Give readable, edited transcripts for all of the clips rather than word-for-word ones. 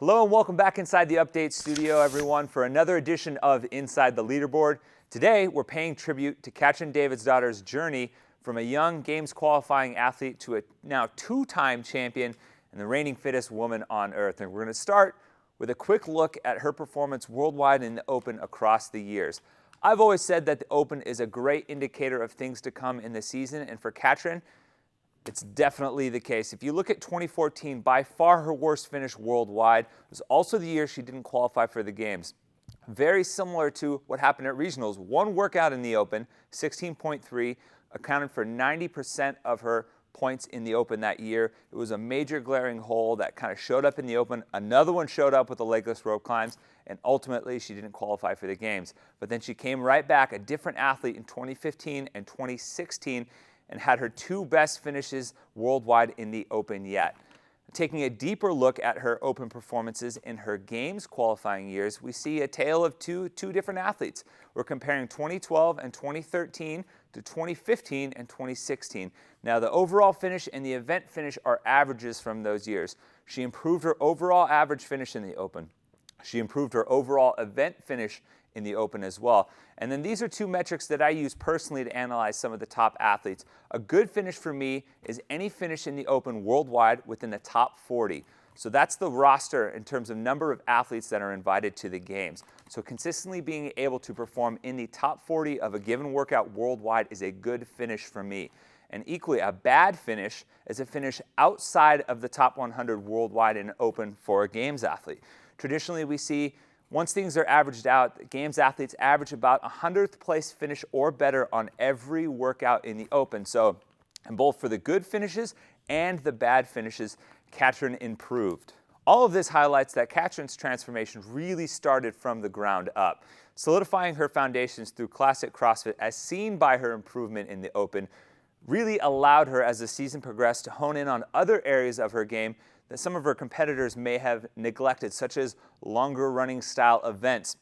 Hello and welcome back inside the Update Studio, everyone, for another edition of Inside the Leaderboard. Today, we're paying tribute to Katrin Davidsdottir's journey from a young Games qualifying athlete to a now two-time champion and the reigning fittest woman on earth. And we're going to start with a quick look at her performance worldwide in the Open across the years. I've always said that the Open is a great indicator of things to come in the season, and for Katrin, it's definitely the case. If you look at 2014, by far her worst finish worldwide. It was also the year she didn't qualify for the Games. Very similar to what happened at regionals. One workout in the Open, 16.3, accounted for 90% of her points in the Open that year. It was a major glaring hole that kind of showed up in the Open. Another one showed up with the legless rope climbs, and ultimately she didn't qualify for the Games. But then she came right back, a different athlete in 2015 and 2016, and had her two best finishes worldwide in the Open yet. Taking a deeper look at her Open performances in her Games qualifying years, we see a tale of two different athletes. We're comparing 2012 and 2013 to 2015 and 2016. Now, the overall finish and the event finish are averages from those years. She improved her overall average finish in the Open. She improved her overall event finish in the Open as well. And then these are two metrics that I use personally to analyze some of the top athletes. A good finish for me is any finish in the Open worldwide within the top 40. So that's the roster in terms of number of athletes that are invited to the Games. So consistently being able to perform in the top 40 of a given workout worldwide is a good finish for me. And equally, a bad finish is a finish outside of the top 100 worldwide in Open for a Games athlete. Traditionally, we see once things are averaged out, Games athletes average about 100th place finish or better on every workout in the Open. So, and both for the good finishes and the bad finishes, Katrin improved. All of this highlights that Katrin's transformation really started from the ground up, solidifying her foundations through classic CrossFit, as seen by her improvement in the Open, really allowed her as the season progressed to hone in on other areas of her game that some of her competitors may have neglected, such as longer running style events.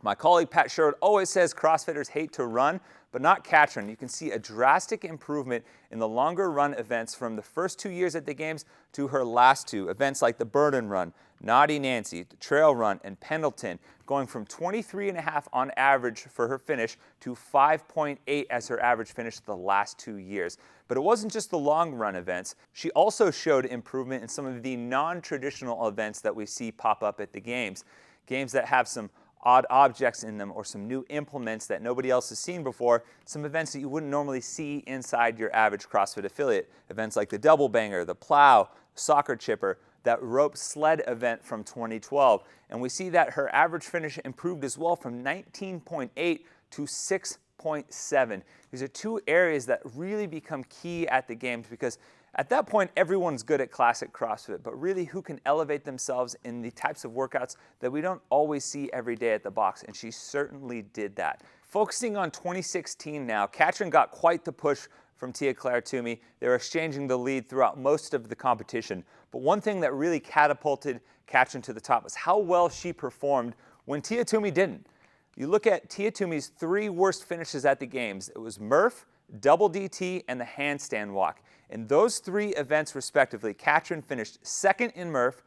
My colleague Pat Sherwood always says CrossFitters hate to run, but not Katrin. You can see a drastic improvement in the longer run events from the first 2 years at the Games to her last two. Events like the Burden Run, Naughty Nancy, the Trail Run, and Pendleton, going from 23.5 on average for her finish to 5.8 as her average finish the last 2 years. But it wasn't just the long run events. She also showed improvement in some of the non-traditional events that we see pop up at the Games. Games that have some odd objects in them or some new implements that nobody else has seen before, some events that you wouldn't normally see inside your average CrossFit affiliate. Events like the Double Banger, the Plow, Soccer Chipper, that rope sled event from 2012. And we see that her average finish improved as well from 19.8 to 6.7. These are two areas that really become key at the Games, because at that point, everyone's good at classic CrossFit, but really who can elevate themselves in the types of workouts that we don't always see every day at the box, and she certainly did that. Focusing on 2016 now, Katrin got quite the push from Tia-Clair Toomey. They were exchanging the lead throughout most of the competition. But one thing that really catapulted Katrin to the top was how well she performed when Tia Toomey didn't. You look at Tia Toomey's three worst finishes at the Games. It was Murph, double DT, and the handstand walk. In those three events respectively, Katrin finished second in Murph,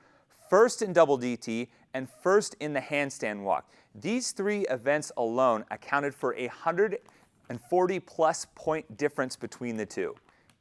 first in double DT, and first in the handstand walk. These three events alone accounted for a 140-plus point difference between the two.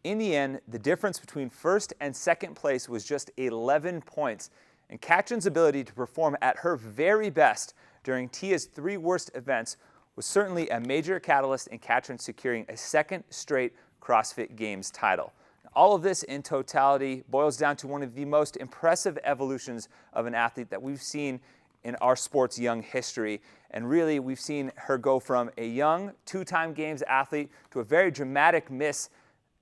In the end, the difference between first and second place was just 11 points, and Katrin's ability to perform at her very best during Tia's three worst events was certainly a major catalyst in Katrin securing a second straight CrossFit Games title. All of this in totality boils down to one of the most impressive evolutions of an athlete that we've seen in our sport's young history. And really, we've seen her go from a young two-time Games athlete to a very dramatic miss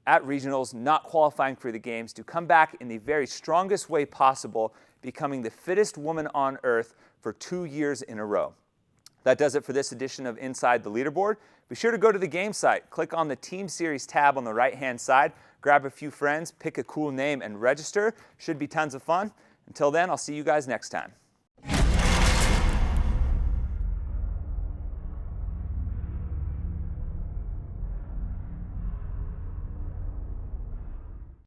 at regionals, not qualifying for the Games, to come back in the very strongest way possible, becoming the fittest woman on earth for 2 years in a row. That does it for this edition of Inside the Leaderboard. Be sure to go to the Games site, click on the Team Series tab on the right-hand side, grab a few friends, pick a cool name, and register. Should be tons of fun. Until then, I'll see you guys next time.